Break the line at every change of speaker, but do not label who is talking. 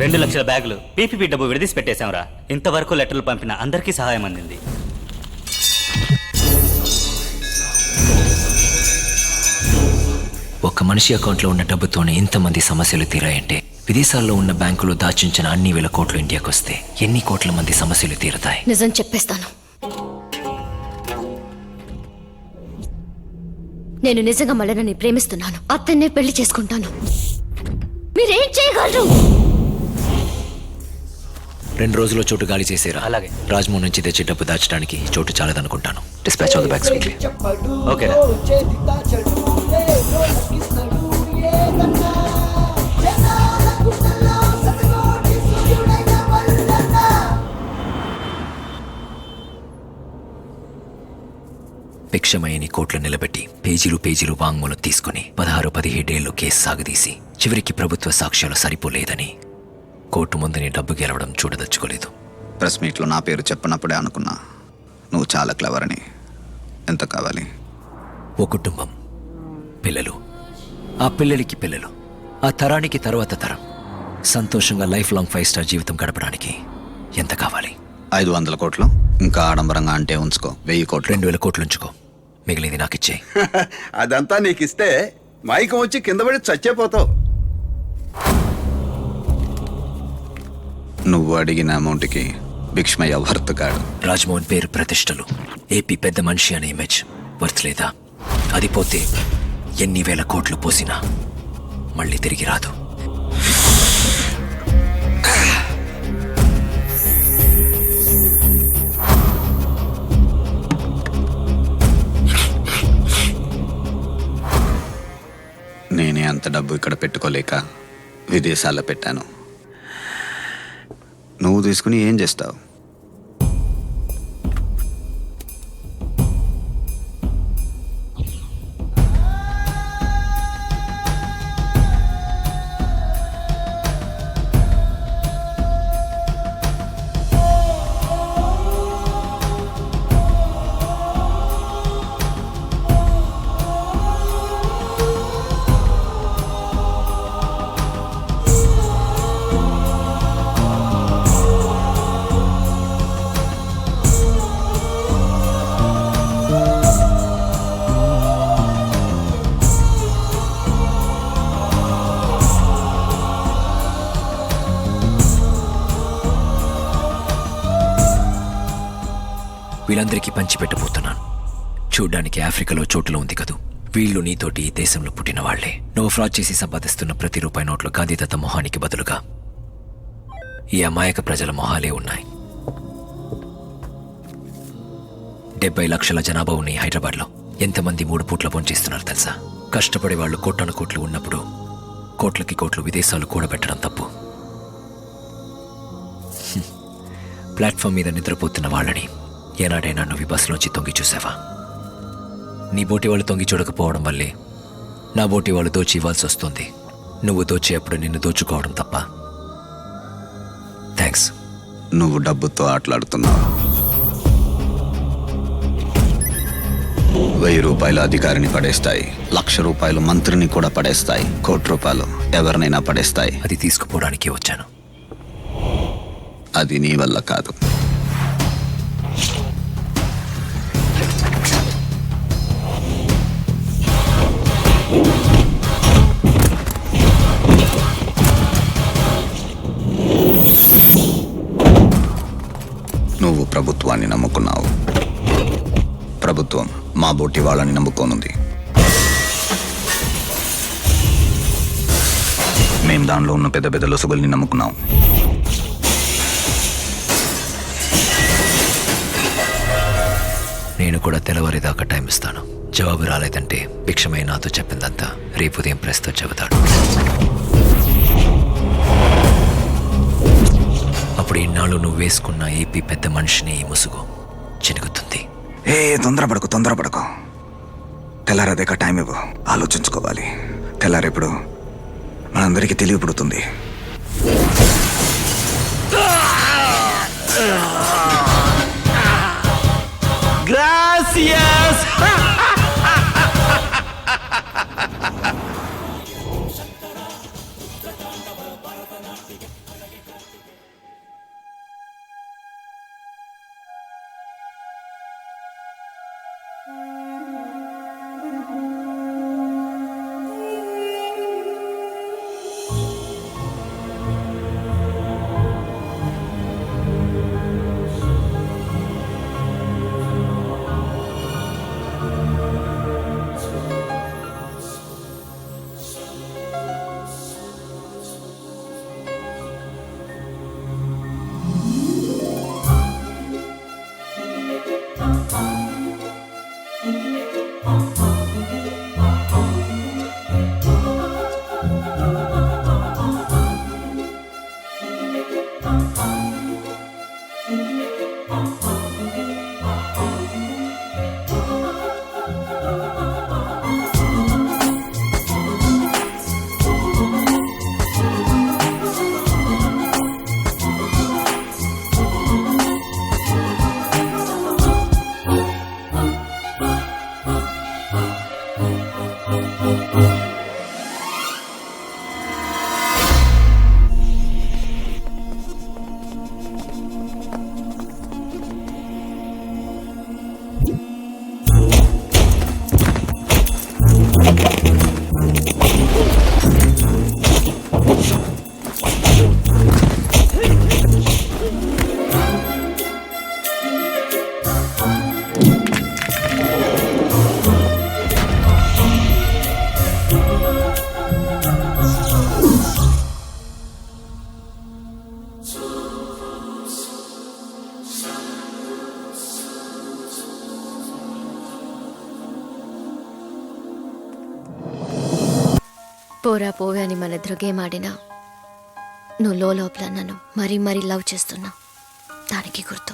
2,00,000 బ్యాగులు పీపీపీ డబ్బు విడదీసి పెట్టేశాంరా. ఇంతవరకు లెటర్లు పంపిన అందరికీ సహాయం అందింది.
ఒక మనిషి అకౌంట్లో ఉన్న డబ్బుతోనే ఇంతమంది సమస్యలు తీరాయంటే విదేశాల్లో ఉన్న బ్యాంకులు దాచించిన అన్ని వేల కోట్లు ఇండియాకి వస్తే ఎన్ని కోట్ల మంది సమస్యలు తీరుతాయి?
నిజం చెప్పేస్తాను. నేను నిజంగా మళ్ళీ ప్రేమిస్తున్నాను. అతన్నే పెళ్లి చేసుకుంటాను. మీరేం చేయగలరు?
2 రోజుల్లో చోటు గాలి చేసేరా.
అలాగే.
రాజ్మోహన్ నుంచి తెచ్చే డబ్బు దాచడానికి చోటు చాలదనుకుంటాను. Dispatch all the bags quickly.
ఓకేరా.
భిక్షమయ్యని కోట్లు నిలబెట్టి పేజీలు వాంగ్మూలం తీసుకుని 16-17 ఏళ్ళు కేసు సాగదీసి చివరికి ప్రభుత్వ సాక్ష్యాలు సరిపోలేదని కోర్టు ముందు నీ డబ్బు గెలవడం చూడదచ్చుకోలేదు.
ప్రెస్ మీట్లో నా పేరు చెప్పనప్పుడే అనుకున్నా నువ్వు చాలా క్లవర్ అని. ఎంత కావాలి?
ఓ కుటుంబం, పిల్లలు, ఆ పిల్లలకి పిల్లలు, ఆ తరానికి తర్వాత తరం సంతోషంగా లైఫ్ లాంగ్ 5 స్టార్ జీవితం గడపడానికి ఎంత కావాలి?
500 కోట్లు. ఇంకా ఆడంబరంగా అంటే ఉంచుకో. 1000 కోట్లు.
2,000 కోట్లు ఉంచుకో. మిగిలింది నాకిచ్చే.
అదంతా నీకిస్తే మైకం వచ్చి కింద పడి చచ్చేపోతావు.
నువ్వు అడిగిన అమౌంట్కి భిక్షమయ్య వర్త్ కాడు.
రాజ్మోహన్ పేరు ప్రతిష్టలు, ఏపీ పెద్ద మనిషి అనే ఇమేజ్ వర్త్ లేదా? అది పోతే ఎన్ని వేల కోట్లు పోసినా మళ్ళీ తిరిగి రాదు.
నేనే అంత డబ్బు ఇక్కడ పెట్టుకోలేక విదేశాల్లో పెట్టాను. నువ్వు తీసుకుని ఏం చేస్తావు?
వీళ్ళందరికీ పంచిపెట్టబోతున్నాను. చూడ్డానికి ఆఫ్రికాలో చోటులో ఉంది కదూ. వీళ్ళు నీతోటి ఈ దేశంలో పుట్టిన వాళ్లే. నువ్వు ఫ్రాడ్ చేసి సంపాదిస్తున్న ప్రతి రూపాయి నోట్లో గాంధీదత్త మొహానికి బదులుగా ఈ అమాయక ప్రజల మొహాలే ఉన్నాయి. 70 లక్షల జనాభా ఉన్న హైదరాబాద్లో ఎంతమంది 3 పూట్ల భోంచేస్తున్నారు తెలుసా? కష్టపడే వాళ్ళు కోట్ల కోట్లు ఉన్నప్పుడు కోట్లకి కోట్లు విదేశాలు కూడబెట్టడం తప్పు. ప్లాట్ఫామ్ మీద నిద్రపోతున్న వాళ్ళని ఏనాడైనా నువ్వు బస్సులోంచి తొంగి చూసావా? నీ బోటి వాళ్ళు తొంగి చూడకపోవడం వల్లే నా బోటి వాళ్ళు దోచి ఇవ్వాల్సి వస్తుంది. నువ్వు దోచేప్పుడు నిన్ను దోచుకోవడం తప్ప. థ్యాంక్స్.
నువ్వు డబ్బుతో ఆటలాడుతున్నావు. 1000 రూపాయలు అధికారిని పడేస్తాయి. 1,00,000 రూపాయలు మంత్రిని కూడా పడేస్తాయి. 1 కోటి రూపాయలు ఎవరినైనా పడేస్తాయి.
అది తీసుకుపోవడానికి వచ్చాను.
అది నీ వల్ల కాదు. నువ్వు ప్రభుత్వాన్ని నమ్ముకున్నావు. ప్రభుత్వం మా బోటి వాళ్ళని నమ్ముకోనుంది. మేం దానిలో ఉన్న పెద్ద పెద్ద లొసుగుల్ని నమ్ముకున్నాం.
నేను కూడా తెల్లవారిదాకా టైం ఇస్తాను. జవాబు రాలేదంటే భిక్షమై నాతో చెప్పిందంతా రేపు ఉదయం ప్రెస్తో చెబుతాడు. అప్పుడు ఇన్నాళ్ళు నువ్వు వేసుకున్న ఏపీ పెద్ద మనిషిని ఈ ముసుగు చినుగుతుంది.
తొందరపడకు. తెల్లారదేకా టైం ఇవ్వు. ఆలోచించుకోవాలి. తెల్లారెప్పుడు మనందరికీ తెలియపడుతుంది.
గ్రాసియస్.
పోరా పోవే అని మన ఇద్దరు గేమ్ ఆడినా నువ్వు లోపల నన్ను మరీ మరీ లవ్ చేస్తున్నా దానికి గుర్తు